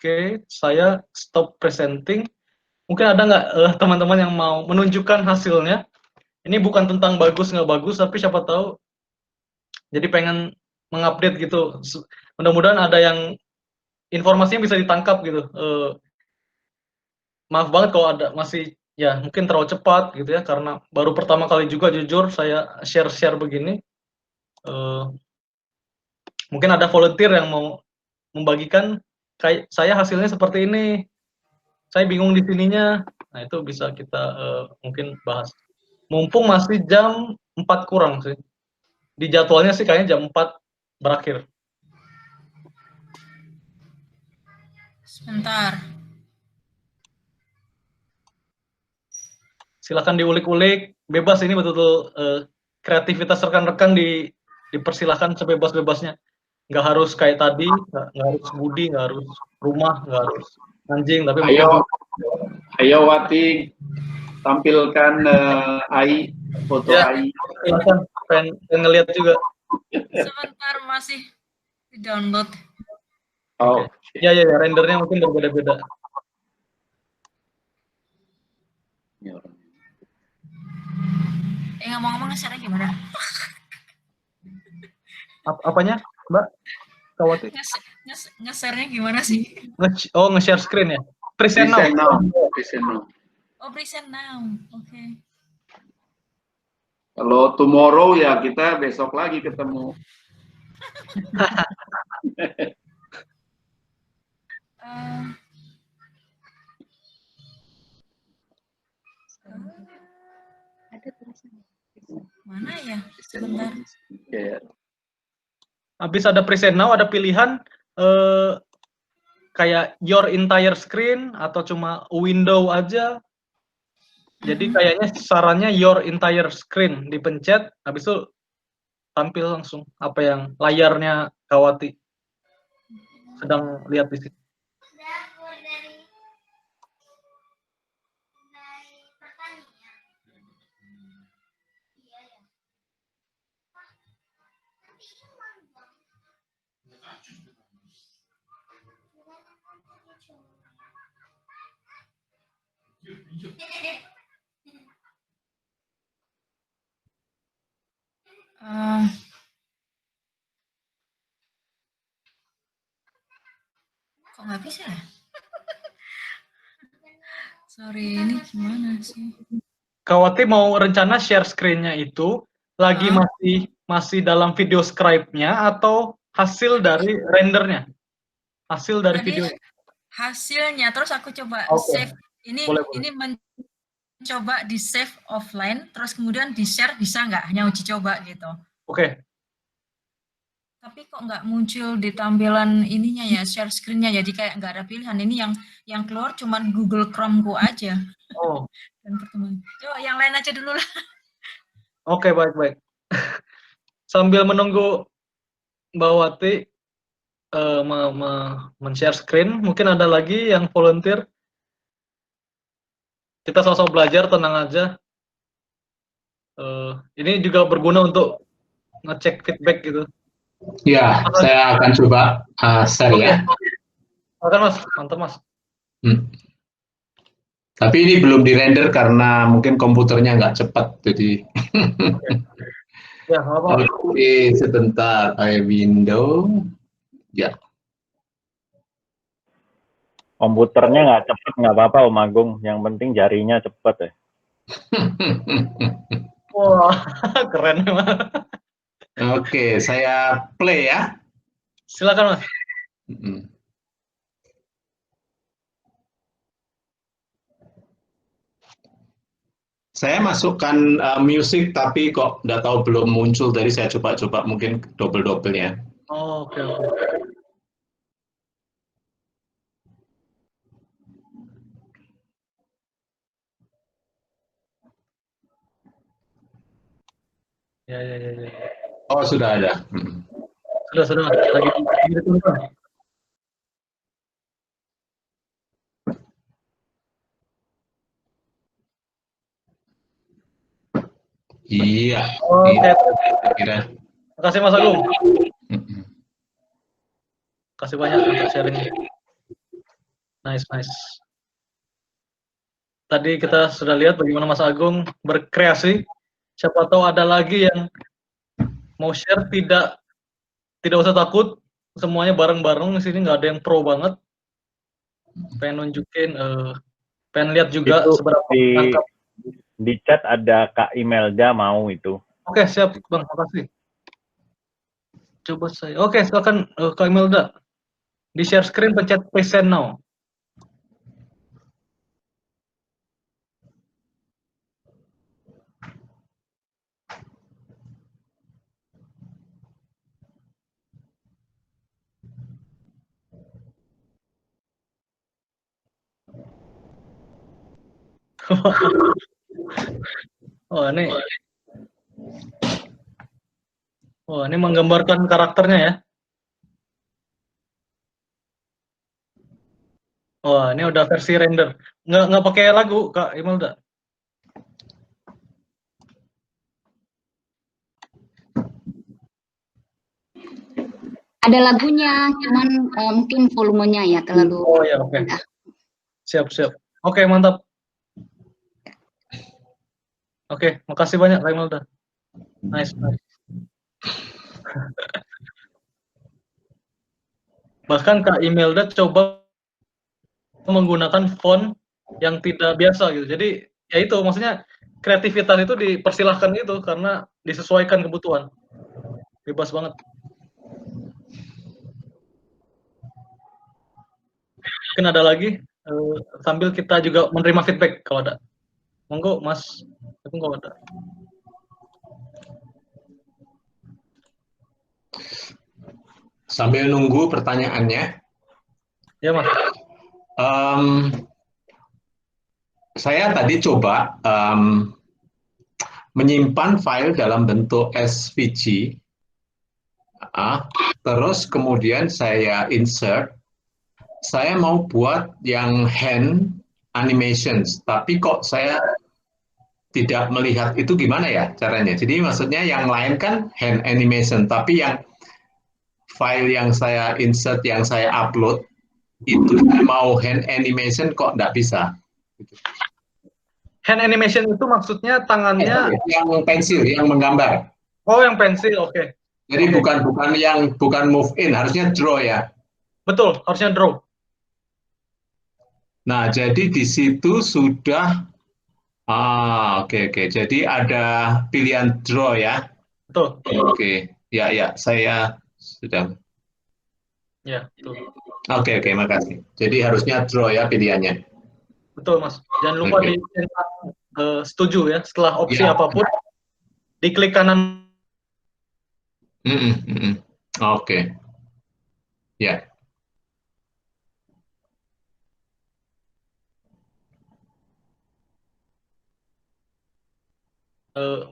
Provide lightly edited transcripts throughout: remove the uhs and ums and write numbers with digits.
Oke, saya stop presenting. Mungkin ada nggak teman-teman yang mau menunjukkan hasilnya? Ini bukan tentang bagus nggak bagus, tapi siapa tahu jadi pengen mengupdate gitu. Mudah-mudahan ada yang informasinya bisa ditangkap gitu. Maaf banget kalau ada masih ya mungkin terlalu cepat gitu ya karena baru pertama kali juga jujur saya share-share begini. Mungkin ada volunteer yang mau membagikan kayak saya hasilnya seperti ini. Saya bingung di sininya. Nah, itu bisa kita mungkin bahas. Mumpung masih jam 4 kurang sih. Di jadwalnya sih kayaknya jam 4 berakhir. Sebentar. Silakan diulik-ulik, bebas ini betul-betul kreativitas rekan-rekan dipersilahkan sebebas-bebasnya. Nggak harus kayak tadi, nggak harus Budi, nggak harus rumah, nggak harus anjing, tapi ayo Wati tampilkan AI, foto ya, AI. silakan, pengen ngeliat juga. Sebentar, masih di-download. Oh. Okay. Ya, rendernya mungkin berbeda-beda. Ngomong-ngomong nge-share gimana? Apanya, Mbak Kawati? Nge-share-nya gimana sih? Nge-share screen ya? Present now. Oh, present now. Oke. Okay. Kalau tomorrow ya kita besok lagi ketemu. Mana ya? Sebentar. Habis ada present now, ada pilihan kayak your entire screen atau cuma window aja. Jadi kayaknya sarannya your entire screen, dipencet, habis itu tampil langsung apa yang layarnya Kawati sedang lihat di situ. Kok nggak bisa ya? Sorry, ini gimana sih? Kawati mau rencana share screen-nya itu lagi masih dalam video scribe-nya atau hasil dari rendernya? Hasil dari video. Hasilnya, terus aku coba save. Ini mencoba di save offline, terus kemudian di share bisa nggak? Hanya uji coba gitu. Oke. Tapi kok nggak muncul di tampilan ininya ya, share screen-nya, jadi kayak nggak ada pilihan. Ini yang keluar cuman Google Chrome-ku aja. Oh. Dan pertemuan. Coba yang lain aja dulu lah. Oke, baik. Sambil menunggu Mbak Wati men-share screen, mungkin ada lagi yang volunteer. Kita sama-sama belajar, tenang aja. Ini juga berguna untuk ngecek feedback gitu. Ya, saya akan coba share ya. Silakan Mas, mantap Mas. Tapi ini belum di-render karena mungkin komputernya nggak cepat, jadi. Ya, apa? Oke, sebentar. Window. Ya. Komputernya nggak cepet nggak apa-apa Om Agung, yang penting jarinya cepet ya. Wah, keren emang. Oke, saya play ya. Silakan Mas. Saya masukkan musik tapi kok nggak tahu belum muncul, dari saya coba-coba mungkin double ya. Oh, oke. Ya. Oh, sudah ada. Sudah. Lagi ditunggu. Iya. Oke. Kira. Terima kasih Mas Agung. Kasih banyak untuk sharingnya. Nice, nice. Tadi kita sudah lihat bagaimana Mas Agung berkreasi. Siapa tahu ada lagi yang mau share, tidak usah takut. Semuanya bareng-bareng di sini, nggak ada yang pro banget. Pengen nunjukin, pengen lihat juga Itu seberapa tangkap. di chat ada Kak Imelda mau itu. Oke, siap Bang, makasih. Coba saya. Oke, silakan Kak Imelda. Di share screen pencet present now. Ini menggambarkan karakternya ya. Wah, ini udah versi render. Nggak pakai lagu, Kak Imelda. Ada lagunya, cuman mungkin volumenya ya terlalu. Oh ya, oke. Siap. Oke, mantap. Oke, makasih banyak Kak Imelda. Nice. Bahkan Kak Imelda coba menggunakan font yang tidak biasa gitu. Jadi ya itu maksudnya kreativitas itu dipersilahkan itu karena disesuaikan kebutuhan. Bebas banget. Mungkin ada lagi sambil kita juga menerima feedback kalau ada. Monggo Mas, kalau ada. Sambil nunggu pertanyaannya. Ya Mas. Saya tadi coba menyimpan file dalam bentuk SVG, terus kemudian saya insert. Saya mau buat yang hand animations, tapi kok saya tidak melihat itu gimana ya caranya. Jadi maksudnya yang lain kan hand animation, tapi yang file yang saya insert, yang saya upload, itu mau hand animation kok nggak bisa. Hand animation itu maksudnya tangannya yang pensil, yang menggambar. Oh, yang pensil, oke. Jadi bukan move in, harusnya draw ya. Betul, harusnya draw. Nah, jadi di situ sudah oke. Jadi ada pilihan draw ya. Betul. Oke. Ya, saya sudah. Ya, betul. Oke, makasih. Jadi harusnya draw ya pilihannya. Betul, Mas. Jangan lupa di setuju ya, setelah opsi apapun, diklik kanan. Oke. Ya.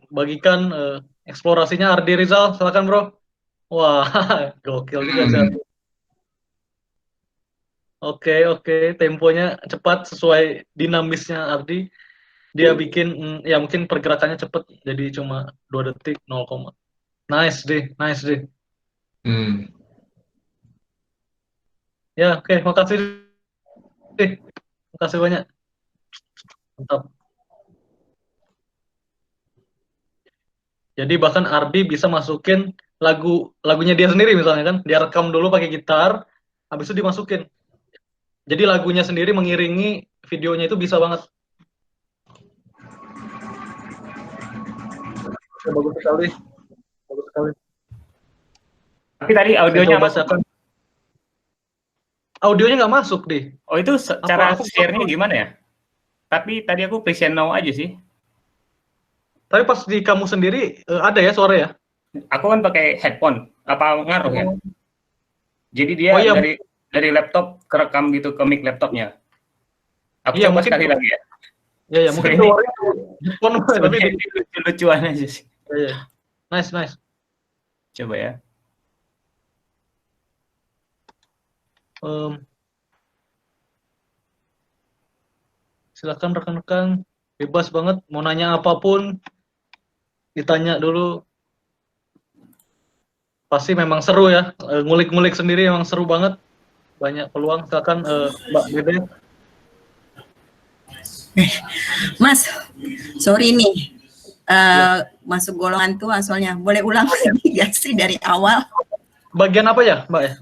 Bagikan eksplorasinya Ardi Rizal, silakan bro. Wah, gokil juga. Oke, temponya cepat sesuai dinamisnya Ardi. Dia bikin ya mungkin pergerakannya cepat, jadi cuma 2 detik 0, nice deh. Ya, oke, makasih deh. Makasih banyak. Mantap. Jadi bahkan Ardi bisa masukin lagunya dia sendiri misalnya kan, dia rekam dulu pakai gitar, habis itu dimasukin. Jadi lagunya sendiri mengiringi videonya, itu bisa banget. Bagus sekali. Tapi tadi audionya masuk. Audionya nggak masuk deh. Oh, itu cara share-nya gimana ya? Tapi tadi aku present now aja sih. Tapi pas di kamu sendiri ada ya suara ya? Aku kan pakai headphone. Apa ngaruh ya? Jadi dia dari laptop kerekam gitu ke mic laptopnya. Aku coba sekali lagi ya. Iya, mungkin suaranya headphone tapi lucu-lucuan aja sih. Iya. Nice. Coba ya. Silakan rekan-rekan, bebas banget mau nanya apapun, ditanya dulu. Pasti memang seru ya, ngulik-ngulik sendiri memang seru banget. banyak peluang. Silakan Mbak Dede. Mas, sorry nih, masuk golongan tua soalnya. Boleh ulang lagi gak sih dari awal? Bagian apa ya, Mbak ya?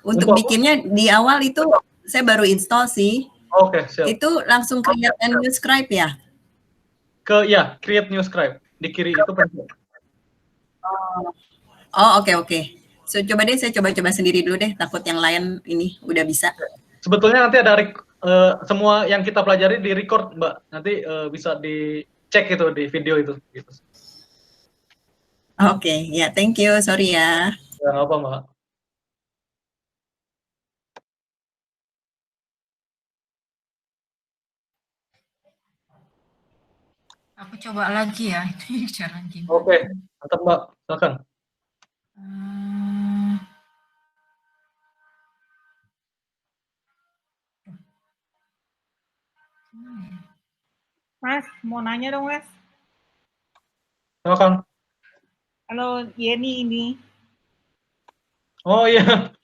Untuk bikinnya di awal itu saya baru install sih. Oke, siap. Itu langsung create and new scribe ya? Ya, create new scribe. Di kiri itu pencet. Oh, oke. So, saya coba sendiri dulu deh, takut yang lain ini udah bisa. Sebetulnya nanti ada semua yang kita pelajari di record, Mbak. Nanti bisa dicek itu di video itu. Gitu. Oke, ya, thank you. Sorry ya. Ya, nggak apa, Mbak. Aku coba lagi ya, itu jalan gimana. Oke, mantap Mbak, silakan. Mas, mau nanya dong, Mas. Silakan. Halo, Yeni ini. Oh iya.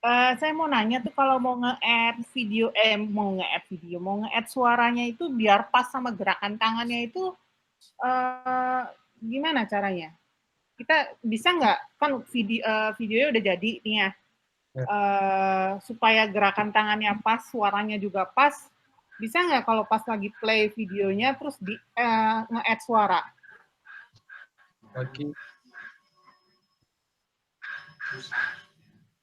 Saya mau nanya tuh kalau mau nge-add video, mau nge-add suaranya itu biar pas sama gerakan tangannya itu gimana caranya? Kita bisa nggak, kan videonya udah jadi nih ya, supaya gerakan tangannya pas, suaranya juga pas, bisa nggak kalau pas lagi play videonya terus di nge-add suara?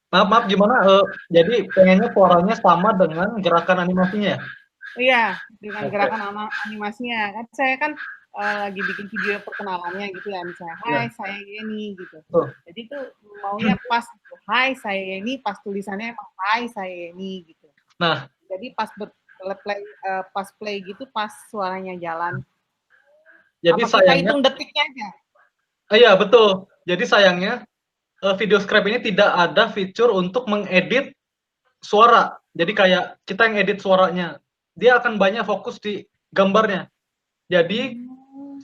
Maaf, gimana? Jadi pengennya suaranya sama dengan gerakan animasinya? Iya, dengan gerakan animasinya. Kan saya kan lagi bikin video perkenalannya gitu ya, misalnya, hai saya Yeni gitu. Jadi tuh maunya pas, hai saya Yeni, pas tulisannya emang hai saya Yeni gitu. Nah, jadi pas play gitu, pas suaranya jalan. Jadi apa kita hitung detiknya aja? Iya, betul. Jadi sayangnya video scribe ini tidak ada fitur untuk mengedit suara. Jadi kayak kita yang edit suaranya, dia akan banyak fokus di gambarnya. Jadi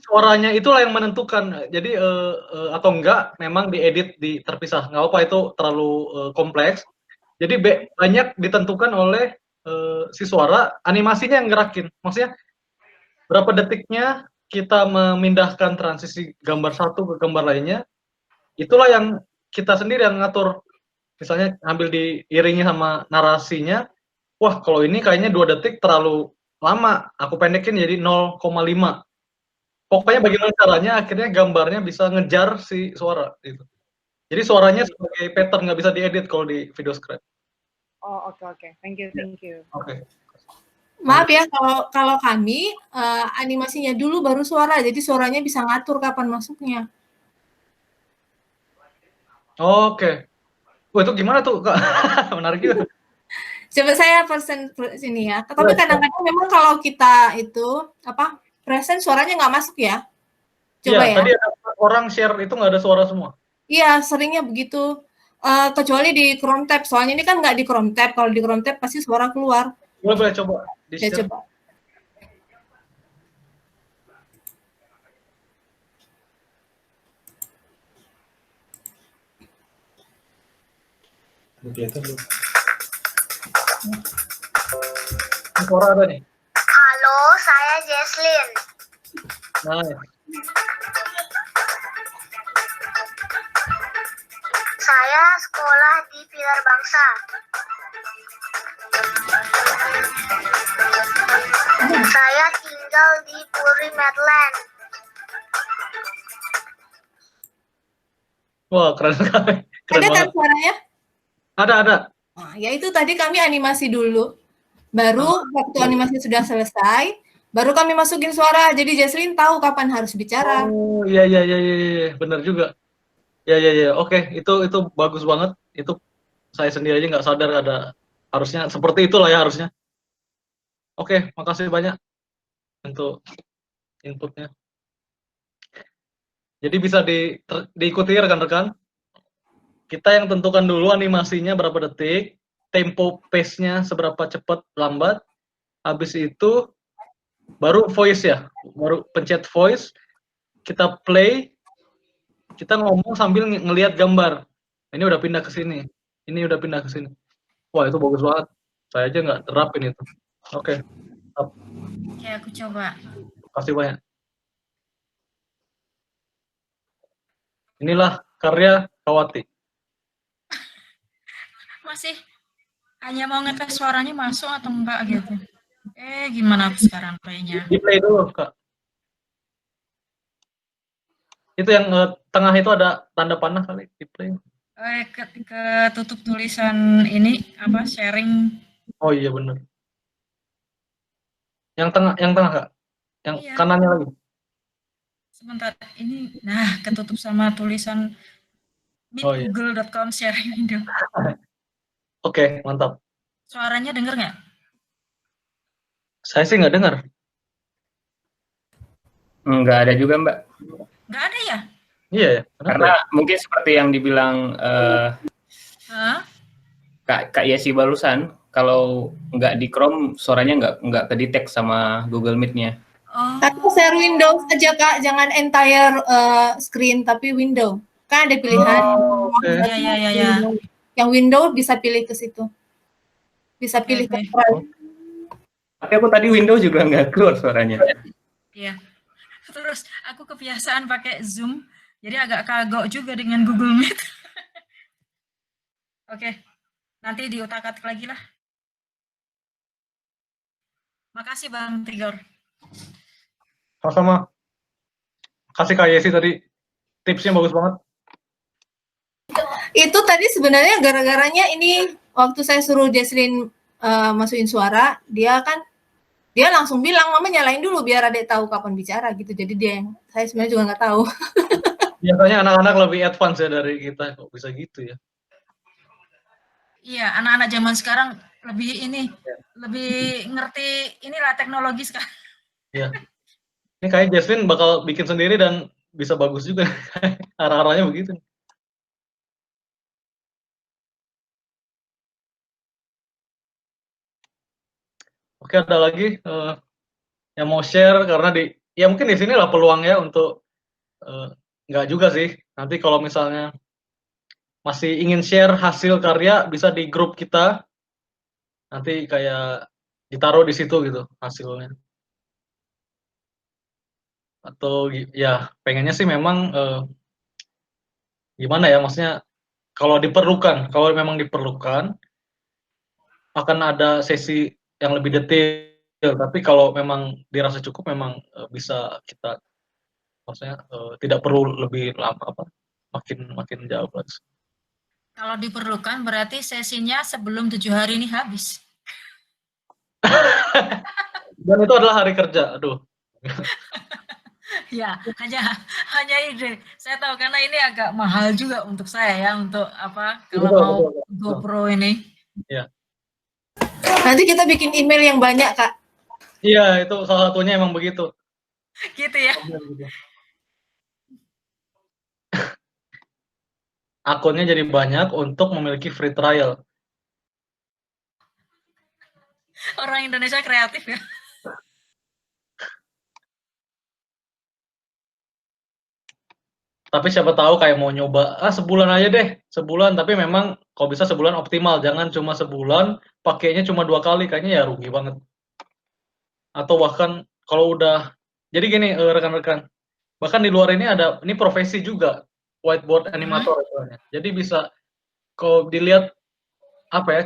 suaranya itulah yang menentukan. Jadi atau enggak memang diedit terpisah. Nggak apa, itu terlalu kompleks. Jadi banyak ditentukan oleh si suara, animasinya yang gerakin. Maksudnya berapa detiknya kita memindahkan transisi gambar satu ke gambar lainnya, itulah yang kita sendiri yang ngatur. Misalnya ambil diiringi sama narasinya, wah kalau ini kayaknya 2 detik terlalu lama, aku pendekin jadi 0,5. Pokoknya bagaimana caranya akhirnya gambarnya bisa ngejar si suara gitu. Jadi suaranya sebagai pattern, nggak bisa diedit kalau di video script. Oh, oke. Thank you. Oke. Maaf ya, kalau kami animasinya dulu baru suara, jadi suaranya bisa ngatur kapan masuknya. Oke. Wah, itu gimana tuh, Kak? Menarik juga. Coba saya present sini ya. Tapi kadang-kadang memang kalau kita itu present suaranya nggak masuk ya. Coba ya. Tadi ada orang share itu nggak ada suara semua. Iya, seringnya begitu. Kecuali di Chrome Tab. Soalnya ini kan nggak di Chrome Tab. Kalau di Chrome Tab pasti suara keluar. Boleh coba. Ya, coba. Suara ada nih. Halo, saya Jesslyn. Nice. Saya sekolah di Pilar Bangsa. Saya tinggal di Puri Medland. Wah, keren sekali. Ada kan suaranya? Ada. Nah, ya itu tadi kami animasi dulu. Baru waktu animasi sudah selesai, baru kami masukin suara. Jadi Jesslyn tahu kapan harus bicara. Oh, iya. Benar juga. Ya. Oke, itu bagus banget. Itu saya sendiri aja nggak sadar ada, harusnya seperti itulah ya harusnya. Oke, makasih banyak untuk inputnya. Jadi bisa diikuti rekan-rekan. Kita yang tentukan dulu animasinya berapa detik, tempo pace-nya seberapa cepat lambat. Habis itu baru voice ya, baru pencet voice, kita play, kita ngomong sambil ngelihat gambar. Ini udah pindah ke sini. ini udah pindah ke sini. Wah, itu bagus banget. Saya aja nggak terapin itu. Oke. Oke, aku coba. Kasih banyak. Inilah karya Kawati. Masih hanya mau ngetes suaranya masuk atau enggak gitu. Gimana sekarang kayaknya? Di play dulu, Kak. Itu yang tengah itu ada tanda panah kali, di play. Ketutup tulisan ini apa sharing. Oh iya benar. Yang tengah Kak. Yang iya. Kanannya lagi. Sebentar, ini nah ketutup sama tulisan meetgoogle.com sharing window. Oke, mantap. Suaranya denger nggak? Saya sih nggak dengar. Nggak ada juga, Mbak. Nggak ada ya? Iya ya. Karena mungkin seperti yang dibilang Kak Yesi barusan, kalau nggak di Chrome suaranya nggak kedetek sama Google Meet-nya. Atau share Windows aja Kak, jangan entire screen tapi window. Kan ada pilihan. Ya. Yang window bisa pilih ke situ. Bisa pilih ke Drive. Tapi aku tadi Windows juga nggak keluar suaranya. Iya. Terus aku kebiasaan pakai Zoom, jadi agak kagok juga dengan Google Meet. Oke, nanti diutak-atik lagi lah. Makasih Bang Tigor. Sama-sama. Kasih Kak Yesi tadi, tipsnya bagus banget. Itu tadi sebenarnya gara-garanya ini, waktu saya suruh Jesslyn masukin suara, dia langsung bilang, Mama nyalain dulu biar adek tahu kapan bicara gitu. Jadi saya sebenarnya juga nggak tahu. Biasanya anak-anak lebih advance ya dari kita, kok bisa gitu ya? Iya, anak-anak zaman sekarang lebih ngerti inilah teknologi sekarang. Iya. Ini kayak Jesslyn bakal bikin sendiri dan bisa bagus juga. Arah-arahnya begitu. Oke, ada lagi yang mau share karena ya mungkin di sini lah peluangnya untuk nggak juga sih. Nanti kalau misalnya masih ingin share hasil karya bisa di grup kita. Nanti kayak ditaruh di situ gitu hasilnya. Atau ya pengennya sih memang gimana ya, maksudnya kalau memang diperlukan akan ada sesi yang lebih detail, tapi kalau memang dirasa cukup memang bisa kita, maksudnya tidak perlu lebih lama makin jauh lagi. Kalau diperlukan berarti sesinya sebelum 7 hari ini habis. Dan itu adalah hari kerja, aduh. Ya, hanya ide. Saya tahu karena ini agak mahal juga untuk saya ya, untuk kalau mau GoPro ini. Iya. Nanti kita bikin email yang banyak, Kak. Iya, itu salah satunya emang begitu. Gitu ya. Akunnya jadi banyak untuk memiliki free trial. Orang Indonesia kreatif ya. Tapi siapa tahu kayak mau nyoba, sebulan aja deh, sebulan, tapi memang kalau bisa sebulan optimal, jangan cuma sebulan, pakainya cuma 2 kali, kayaknya ya rugi banget. Atau bahkan kalau udah, jadi gini rekan-rekan, bahkan di luar ini ini profesi juga, whiteboard animator istilahnya. Jadi bisa, kalau dilihat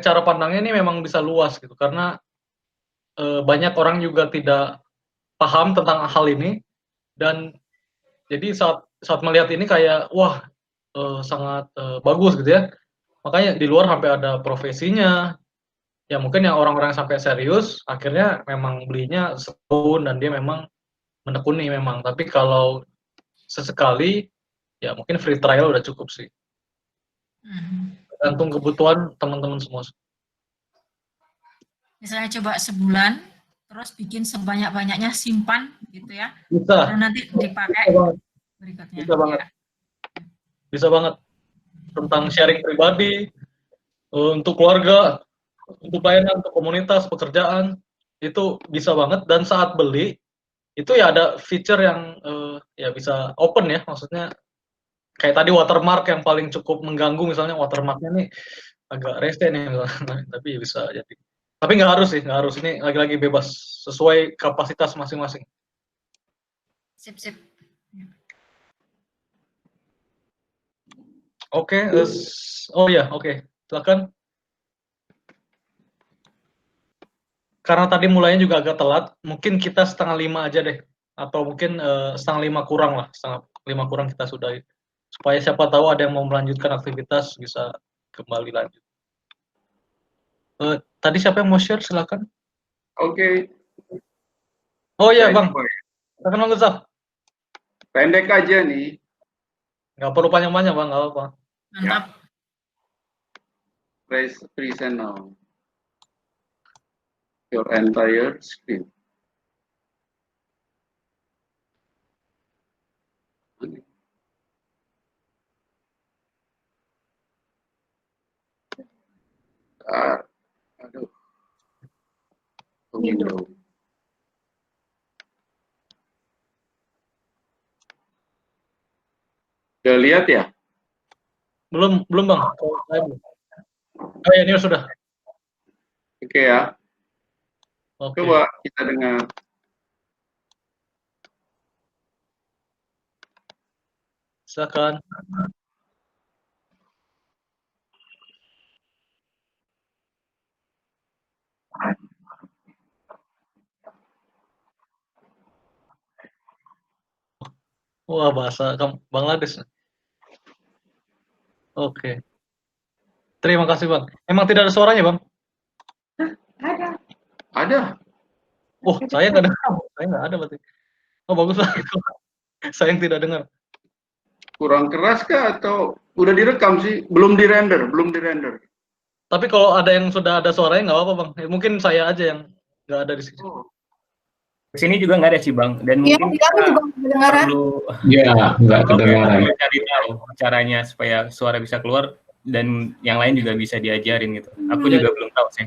cara pandangnya ini memang bisa luas gitu, karena banyak orang juga tidak paham tentang hal ini, dan jadi saat melihat ini kayak wah sangat bagus gitu ya. Makanya di luar sampai ada profesinya. Ya mungkin yang orang-orang sampai serius akhirnya memang belinya setahun dan dia memang menekuni memang. Tapi kalau sesekali ya mungkin free trial udah cukup sih. Tergantung kebutuhan teman-teman semua. Misalnya coba sebulan, terus bikin sebanyak-banyaknya, simpan gitu ya. Bisa. Baru nanti dipakai berikutnya. Bisa banget. Bisa banget. Tentang sharing pribadi, untuk keluarga, untuk pelayanan, untuk komunitas, pekerjaan, itu bisa banget. Dan saat beli, itu ya ada feature yang ya bisa open ya, maksudnya kayak tadi watermark yang paling cukup mengganggu, misalnya watermarknya nih agak rese nih, tapi bisa jadi. Tapi nggak harus sih, nggak harus. Ini lagi-lagi bebas sesuai kapasitas masing-masing. Sip. Oke, oke. Silakan. Karena tadi mulainya juga agak telat, mungkin kita 4:30 aja deh, atau mungkin 4:30 kurang lah, 4:30 kurang kita sudahi. Supaya siapa tahu ada yang mau melanjutkan aktivitas bisa kembali lanjut. Tadi siapa yang mau share? Silakan. Oke. Oh iya Bang, silakan Bang Guzaf. Pendek aja nih. Nggak perlu panjang-panjang Bang, nggak apa-apa. Mantap. Present now. Your entire screen. Aduh. Window. Udah lihat ya? Belum Bang. Oh ya, ini sudah. Oke ya. Oke. Coba kita dengar. Silakan. Wah, bahasa Bangladesh. Oke. Terima kasih Bang. Emang tidak ada suaranya Bang? Ada. Oh, saya nggak dengar. Saya nggak ada berarti. Oh, bagus lah itu. Saya yang tidak dengar. Kurang keras kah atau udah direkam sih? Belum di render. Tapi kalau ada yang sudah ada suaranya nggak apa-apa Bang. Mungkin saya aja yang nggak ada di sini. Di sini juga nggak ada sih Bang. Dan Iya, mungkin kami juga kedengaran. Nggak kedengaran. Perlu cari tahu caranya supaya suara bisa keluar dan yang lain juga bisa diajarin gitu. Aku juga belum tahu sih.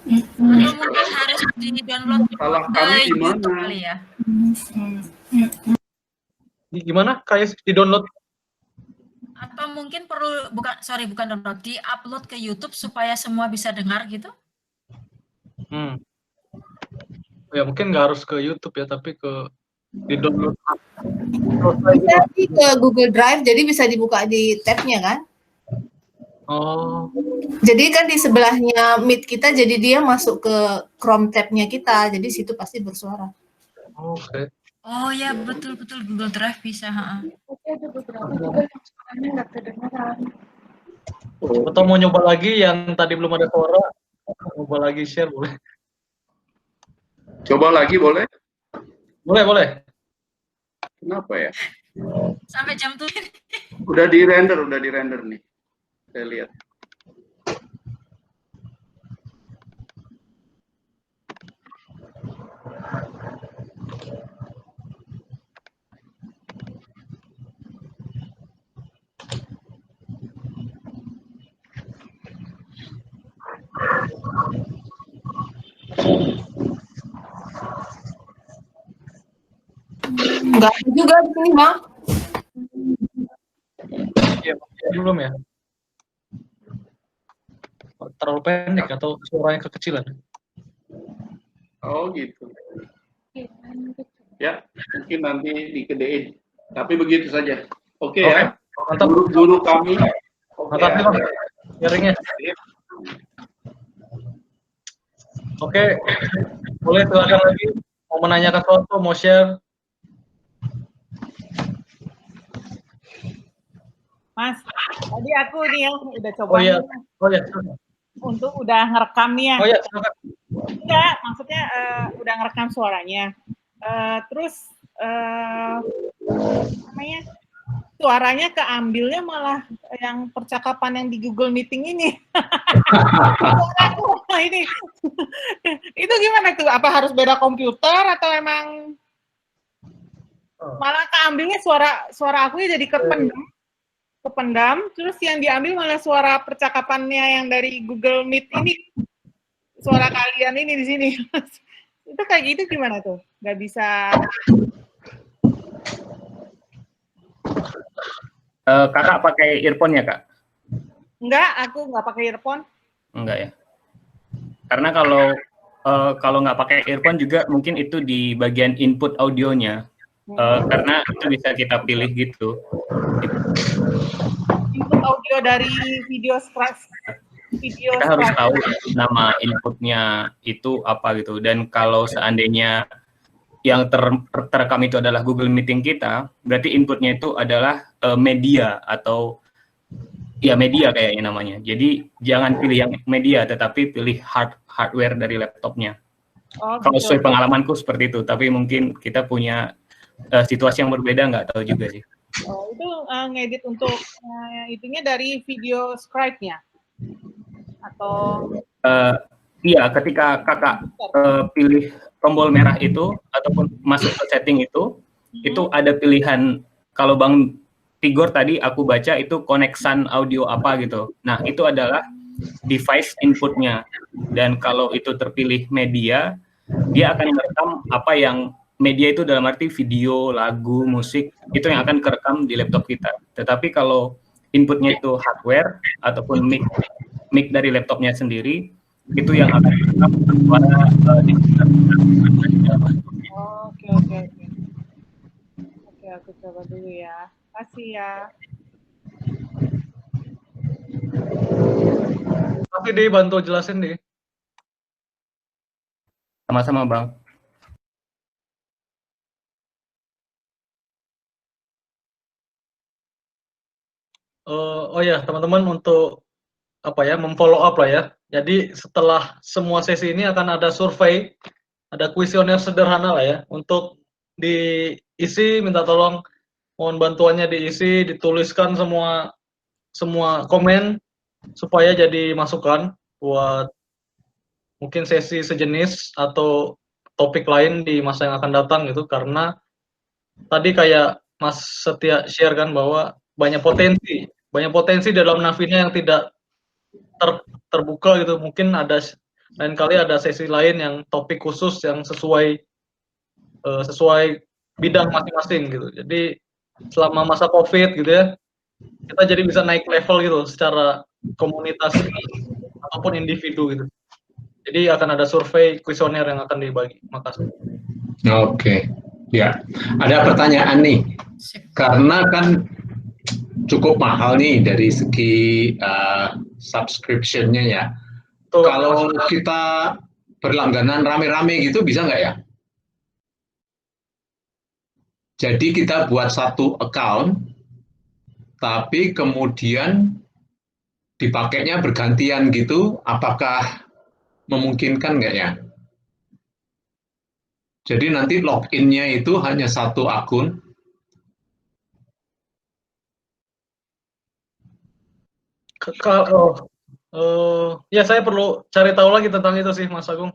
Atau mungkin harus di-download Salah ke kami YouTube gimana? kali ya. Gimana? Kayak di-download? Atau mungkin perlu bukan download, di-upload ke YouTube supaya semua bisa dengar gitu? Ya mungkin nggak harus ke YouTube ya, tapi ke di-download. Bisa ke Google Drive, jadi bisa dibuka di tab-nya kan? Oh. Jadi kan di sebelahnya Meet kita, jadi dia masuk ke Chrome tab-nya kita, jadi situ pasti bersuara. Oke. Oh ya, betul Google Drive bisa. Atau mau nyoba lagi yang tadi belum ada suara, coba lagi share boleh? Coba lagi boleh? Boleh. Kenapa ya? Sampai jam 7. Udah di render nih. Saya lihat. Enggak ada juga di sini, Bang. Iya, belum ya. Terlalu pendek atau suaranya kekecilan? Oh gitu. Ya, mungkin nanti dikedein. Tapi begitu saja. Oke ya. Mantap. Guru kami. Mantap nih Bang, sharingnya. Oke, boleh silakan lagi. Mau menanyakan sesuatu, mau share? Mas, tadi aku nih ya udah coba. Oh iya. Untuk udah ngerekamnya. Oh iya, silakan. Enggak, maksudnya udah ngerekam suaranya. Terus namanya suaranya keambilnya malah yang percakapan yang di Google Meeting ini. Ini itu gimana tuh? Apa harus beda komputer atau emang malah keambilnya suara aku jadi kependam, terus yang diambil malah suara percakapannya yang dari Google Meet ini, suara kalian ini di sini. Itu kayak gitu gimana tuh? Nggak bisa. Kakak pakai earphone ya Kak? Enggak, aku nggak pakai earphone. Enggak ya. Karena kalau nggak pakai earphone juga mungkin itu di bagian input audionya. Karena itu bisa kita pilih gitu. Input audio dari video Skype. Kita harus tahu nama inputnya itu apa gitu. Dan kalau seandainya yang terekam itu adalah Google Meeting kita, berarti inputnya itu adalah media atau ya media kayaknya namanya. Jadi jangan pilih yang media, tetapi pilih hardware dari laptopnya. Kalau sesuai pengalamanku seperti itu, tapi mungkin kita punya situasi yang berbeda, nggak tahu juga sih. Oh, itu ngedit untuk itunya dari video Skype-nya? Atau? Iya, ketika kakak pilih tombol merah itu, ataupun masuk ke setting itu ada pilihan, kalau Bang Tigor tadi aku baca itu koneksan audio apa gitu. Nah, itu adalah device inputnya. Dan kalau itu terpilih media, dia akan merekam apa yang media itu dalam arti video, lagu, musik, itu yang akan kerekam di laptop kita. Tetapi kalau inputnya itu hardware ataupun mic dari laptopnya sendiri, itu yang akan kerekam suara di sekitar kita. Oke, aku coba dulu ya. Kasih ya. Tapi deh bantu jelasin deh. Sama-sama Bang. Oh ya teman-teman, untuk apa ya, memfollow up lah ya. Jadi setelah semua sesi ini akan ada survei, ada kuesioner sederhana lah ya, untuk diisi, minta tolong mohon bantuannya diisi, dituliskan semua komen supaya jadi masukan buat mungkin sesi sejenis atau topik lain di masa yang akan datang gitu. Karena tadi kayak Mas Setia share kan bahwa banyak potensi dalam Navina yang tidak terbuka gitu. Mungkin lain kali ada sesi lain yang topik khusus yang sesuai bidang masing-masing gitu. Jadi selama masa COVID gitu ya, kita jadi bisa naik level gitu secara komunitas ataupun individu gitu. Jadi akan ada survei kuesioner yang akan dibagi. Makasih. Oke, ya. Ada pertanyaan nih, karena kan cukup mahal nih dari segi subscription-nya ya. Kalau kita berlangganan rame-rame gitu bisa nggak ya? Jadi kita buat satu account, tapi kemudian dipakainya bergantian gitu, apakah memungkinkan nggak ya? Jadi nanti login-nya itu hanya satu akun. Ya saya perlu cari tahu lagi tentang itu sih Mas Agung.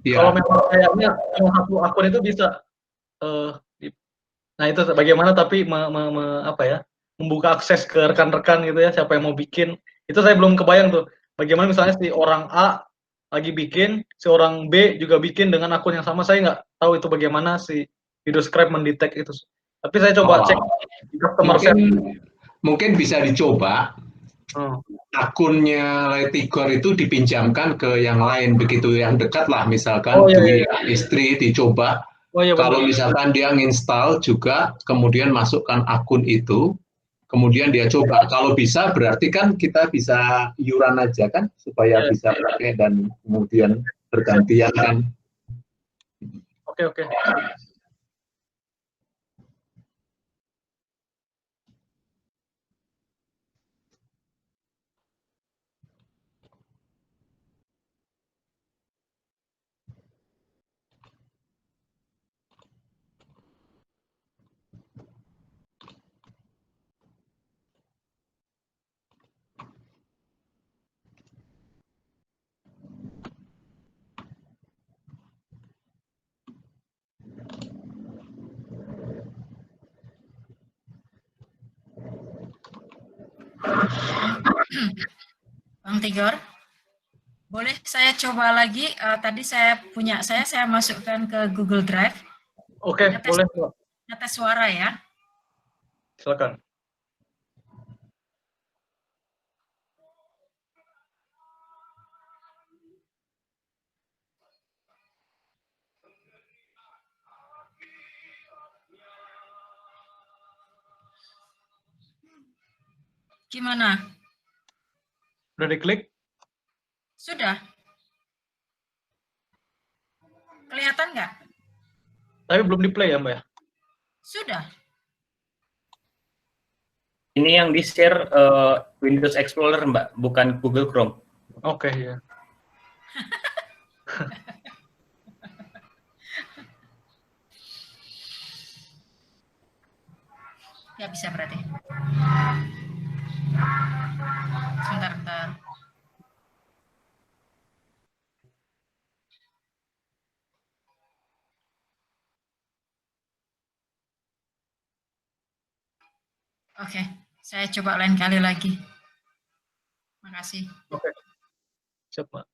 Ya. Kalau memang kayaknya satu akun itu bisa, nah itu bagaimana tapi membuka akses ke rekan-rekan gitu ya, siapa yang mau bikin, itu saya belum kebayang tuh. Bagaimana misalnya si orang A lagi bikin, si orang B juga bikin dengan akun yang sama, saya nggak tahu itu bagaimana si VideoScribe mendetek itu. Tapi saya coba cek di customer mungkin bisa dicoba. Akunnya Tigor itu dipinjamkan ke yang lain, begitu yang dekat lah, misalkan istri dicoba. Kalau misalkan dia nginstal juga, kemudian masukkan akun itu, kemudian dia coba. Kalau bisa berarti kan kita bisa iuran aja kan, supaya bisa pakai dan kemudian bergantian kan. Oke. Bang Tigor, boleh saya coba lagi? Tadi saya masukkan ke Google Drive. Oke, boleh. Ngetes suara ya. Silakan. Gimana? Udah diklik? Sudah. Kelihatan nggak? Tapi belum di-play ya, Mbak ya? Sudah. Ini yang di-share Windows Explorer, Mbak, bukan Google Chrome. Oke, ya. Ya bisa berarti. Sebentar. Oke, saya coba lain kali lagi. Makasih. Oke. Siap, Mbak.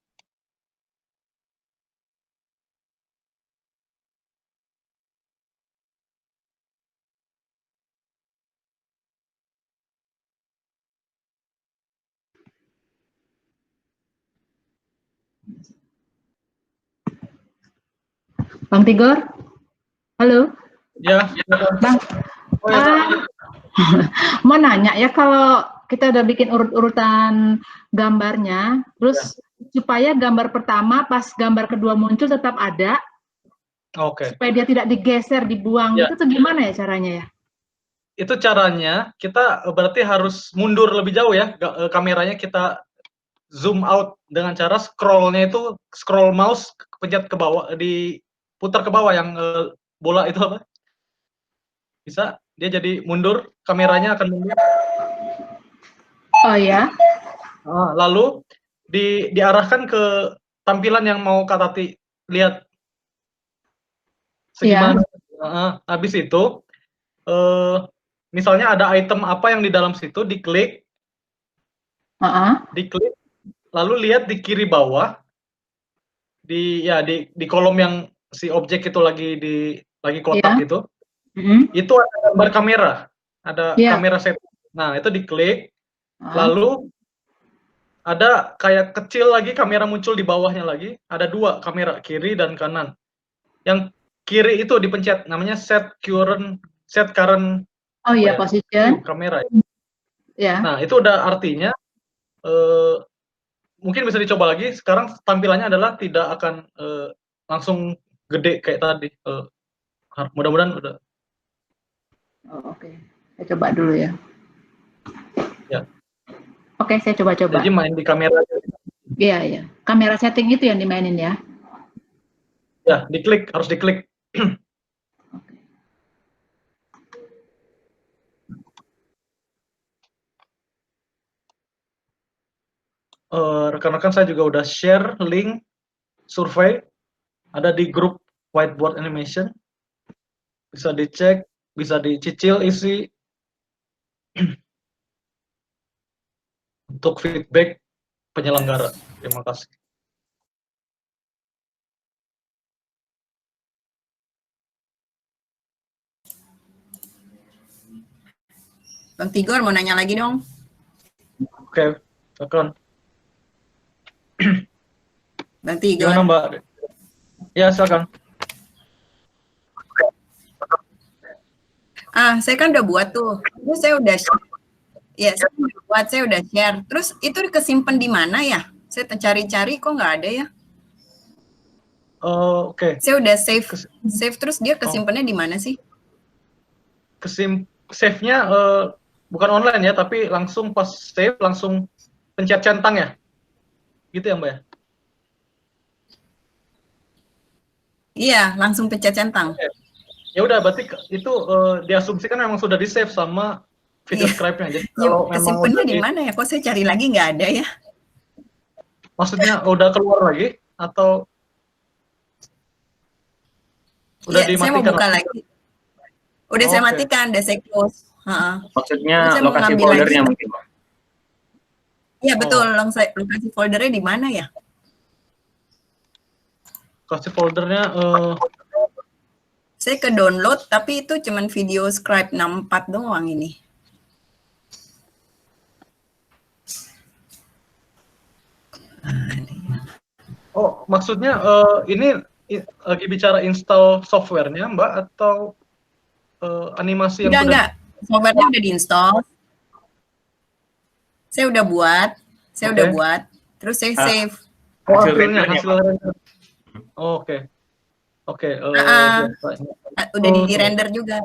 Bang Tigor? Halo? Ya, Bang. Oh, ya, mau nanya ya, kalau kita udah bikin urut-urutan gambarnya, terus supaya gambar pertama pas gambar kedua muncul tetap ada, supaya dia tidak digeser, dibuang, itu tuh gimana ya caranya ya? Itu caranya, kita berarti harus mundur lebih jauh ya, kameranya kita zoom out dengan cara scroll-nya itu, scroll mouse, pencet ke bawah, diputar ke bawah yang bola itu apa? Bisa, dia jadi mundur, kameranya akan mundur. Oh ya? Lalu diarahkan ke tampilan yang mau Kak Tati lihat. Segimana? Habis itu, misalnya ada item apa yang di dalam situ, diklik, diklik, lalu lihat di kiri bawah, di kolom yang si objek itu lagi kotak itu, itu ada gambar kamera, ada kamera setting. Nah, itu diklik, lalu ada kayak kecil lagi kamera muncul di bawahnya lagi, ada dua kamera, kiri dan kanan. Yang kiri itu dipencet, namanya set current position kamera. Ya. Nah, itu udah artinya mungkin bisa dicoba lagi. Sekarang tampilannya adalah tidak akan langsung gede kayak tadi. Mudah-mudahan udah. Oke. Saya coba dulu ya. Ya. Oke, saya coba-coba. Jadi main di kamera. Iya. Kamera setting itu yang dimainin ya? Ya, diklik, harus diklik. Rekan-rekan saya juga udah share link survei, ada di grup Whiteboard Animation, bisa dicek, bisa dicicil isi untuk feedback penyelenggara. Terima kasih. Bang Tigor mau nanya lagi dong. Oke, silakan. Bang Tigor. Gimana Mbak? Ya, silakan. Saya kan udah buat tuh. Terus saya udah saya udah share. Terus itu kesimpan di mana ya? Saya cari-cari kok nggak ada ya. Oke. Saya udah save terus dia kesimpannya di mana sih? Save-nya bukan online ya, tapi langsung pas save langsung pencet centang ya. Gitu ya, Mbak ya? Iya, langsung pencet centang. Ya udah, berarti itu diasumsikan memang sudah di-save sama video scribe-nya. Jadi kalau memang kesimpannya di mana ya? Kok saya cari lagi nggak ada ya? Maksudnya udah keluar lagi atau udah dimatikan? Saya mau buka lagi. Udah saya matikan, udah saya close. Maksudnya lokasi foldernya mungkin, Pak? Iya betul, lokasi foldernya di mana ya? Lokasi foldernya saya ke download, tapi itu cuman video scribe 64 doang ini. Oh, maksudnya ini lagi bicara install softwarenya, Mbak, atau animasi yang enggak, softwarenya udah diinstal. Saya udah buat, terus saya save. Oh, hasil render. Oke. Udah di render juga.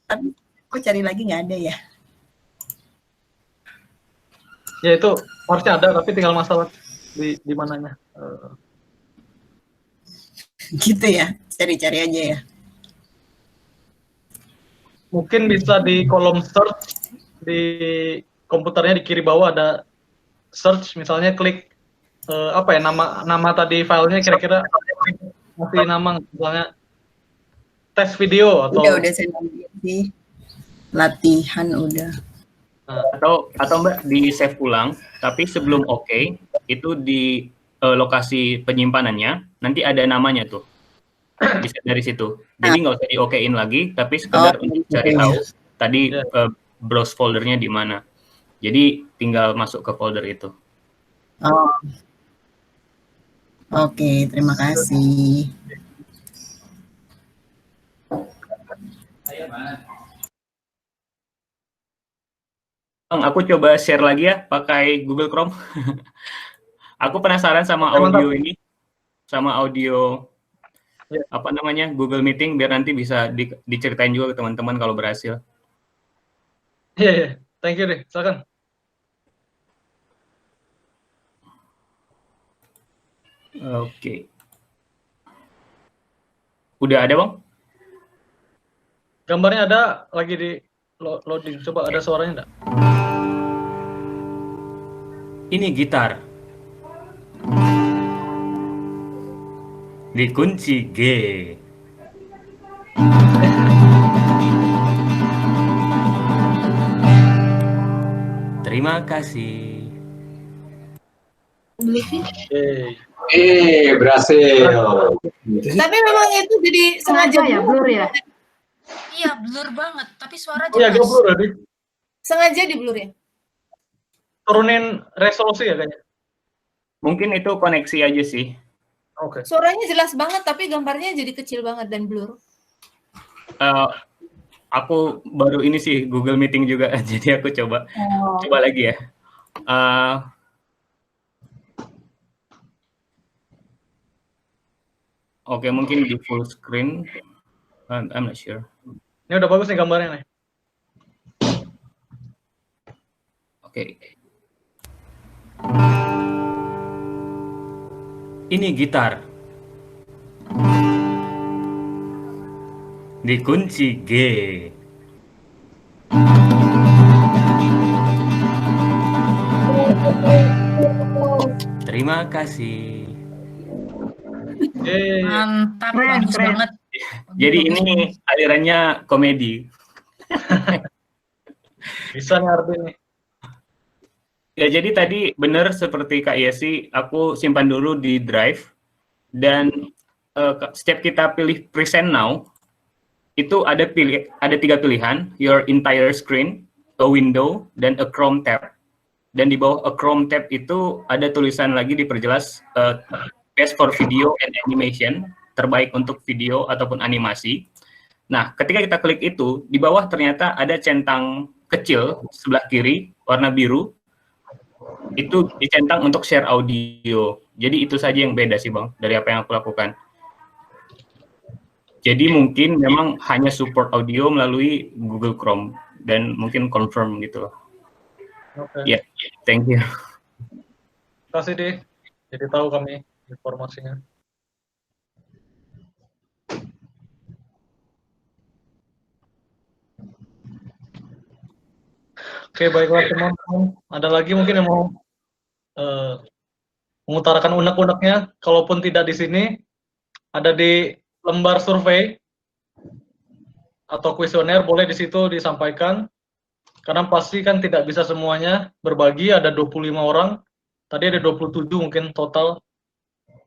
Tapi kok cari lagi nggak ada ya? Ya itu harusnya ada, tapi tinggal masalah di mananya. Gitu ya, cari-cari aja ya. Mungkin bisa di kolom search di komputernya di kiri bawah ada search, misalnya klik apa ya, nama tadi filenya kira-kira masih nama misalnya tes video atau udah saya lihat sih, latihan udah. Atau Mbak di save ulang, tapi sebelum itu di lokasi penyimpanannya nanti ada namanya tuh, bisa dari situ. Jadi nggak usah di-okein lagi, tapi sekedar untuk cari tahu tadi browse foldernya di mana. Jadi tinggal masuk ke folder itu. Oke, terima kasih. Bang, aku coba share lagi ya pakai Google Chrome. Aku penasaran sama audio ini, sama audio apa namanya Google Meeting, biar nanti bisa diceritain juga ke teman-teman kalau berhasil. Iya, thank you deh, silakan. Oke. Udah ada, Bang? Gambarnya ada, lagi di loading. Coba ada suaranya enggak? Ini gitar. Dikunci G. Terima kasih. Berhasil. Tapi memang itu jadi sengaja ya blur ya? Iya, blur banget, tapi suara Iya, jelas. blur tadi. Sengaja di blur ya? Turunin resolusi ya kayaknya. Mungkin itu koneksi aja sih. Oke. Suaranya jelas banget, tapi gambarnya jadi kecil banget dan blur. Aku baru ini sih Google Meeting juga, jadi aku coba lagi ya. Oke, mungkin di full screen. I'm not sure. Ini udah bagus nih gambarnya nih. Oke. Ini gitar. Dikunci G. Terima kasih. Mantap, bagus banget. Jadi ini alirannya komedi. Bisa nih Arvin nih. Ya, jadi tadi benar seperti Kak Yesi, aku simpan dulu di Drive, dan setiap kita pilih present now, itu ada 3 pilihan, your entire screen, a window, dan a Chrome tab. Dan di bawah a Chrome tab itu ada tulisan lagi diperjelas best for video and animation, terbaik untuk video ataupun animasi. Nah, ketika kita klik itu, di bawah ternyata ada centang kecil sebelah kiri, warna biru, itu dicentang untuk share audio. Jadi itu saja yang beda sih Bang, dari apa yang aku lakukan. Jadi mungkin memang hanya support audio melalui Google Chrome, dan mungkin confirm gitu loh. Oke. Ya, thank you. Kasih deh, jadi tahu kami informasinya. Oke, baiklah teman-teman. Ada lagi mungkin yang mau mengutarakan unek-uneknya? Kalaupun tidak di sini, ada di lembar survei atau kuesioner, boleh di situ disampaikan. Karena pasti kan tidak bisa semuanya berbagi, ada 25 orang. Tadi ada 27 mungkin total.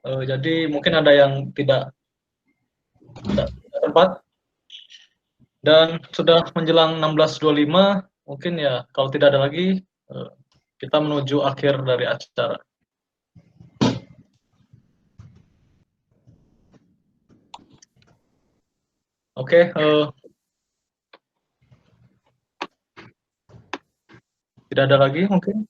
Jadi mungkin ada yang tidak sempat. Dan sudah menjelang 16.25, mungkin ya kalau tidak ada lagi, kita menuju akhir dari acara. Oke, Tidak ada lagi mungkin.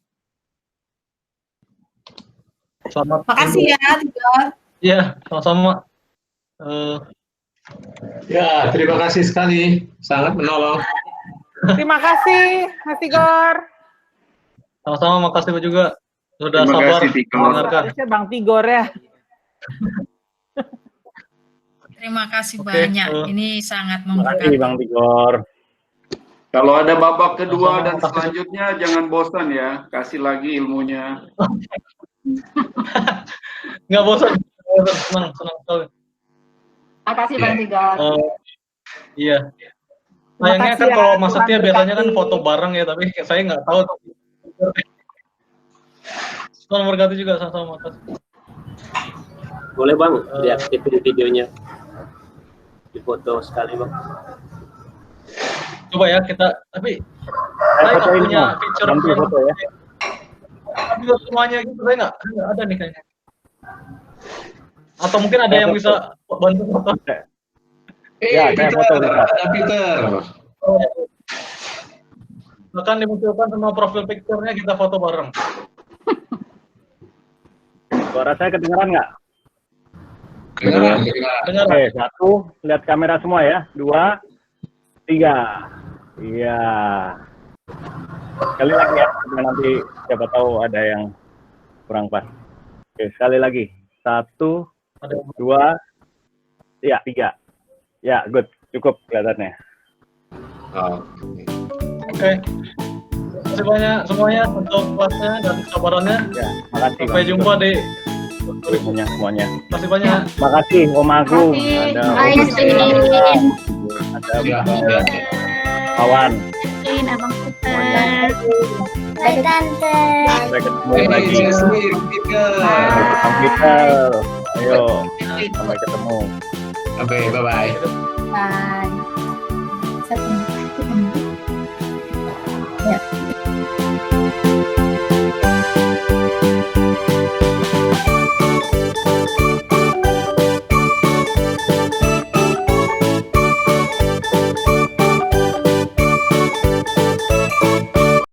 Selamat. Makasih ya, Tigor. Iya, sama-sama. Ya, terima kasih sekali, sangat menolong. Terima kasih, Mas Tigor. Sama-sama, makasih juga sudah Terima sabar kasih, Tigor. mendengarkan. Harusnya Bang Tigor ya. Terima kasih Oke, banyak. Ini sangat memberkati. Makasih Bang Tigor. Kalau ada babak kedua Sama-sama, dan makasih. selanjutnya jangan bosan ya, kasih lagi ilmunya. Nggak bosan, senang sekali. Makasih Bang Tigor. Iya. Sayangnya kan ya, kalau Mas Tuhan Setia biasanya kan berkati. foto bareng ya, tapi saya nggak tahu. Tuhan berkati juga, sama-sama, makasih. Boleh Bang, diaktifin videonya. Difoto sekali Bang. Coba ya kita, tapi saya nggak fotoin punya semua. feature Bantu yang foto ya. upload semuanya gitu, saya nggak ada nih kayaknya. Atau mungkin ada yang bisa bantu foto. Ya, saya foto bisa. Ada Peter. Bahkan dimunculkan semua profil picture-nya, kita foto bareng. Suara saya kedengaran nggak? Kedengaran. Dengar. Oke, 1, lihat kamera semua ya. 2, 3. Iya. Sekali lagi ya, nanti siapa tahu ada yang kurang pas. Oke, sekali lagi. 1, 2, ya 3. Ya, good. Cukup kelihatannya. Oke. Terima kasih banyak semuanya untuk kelasnya dan kesabarannya. Ya, makasih. Sampai jumpa di semuanya. Terima kasih banyak. Makasih Om Agung. Ada Om Agung. Ada Kawan. Abang Peter. Bye Tante. Sampai ketemu lagi. Bang Peter. Ayo. Sampai ketemu. Sampai bye-bye. Bye. Ya.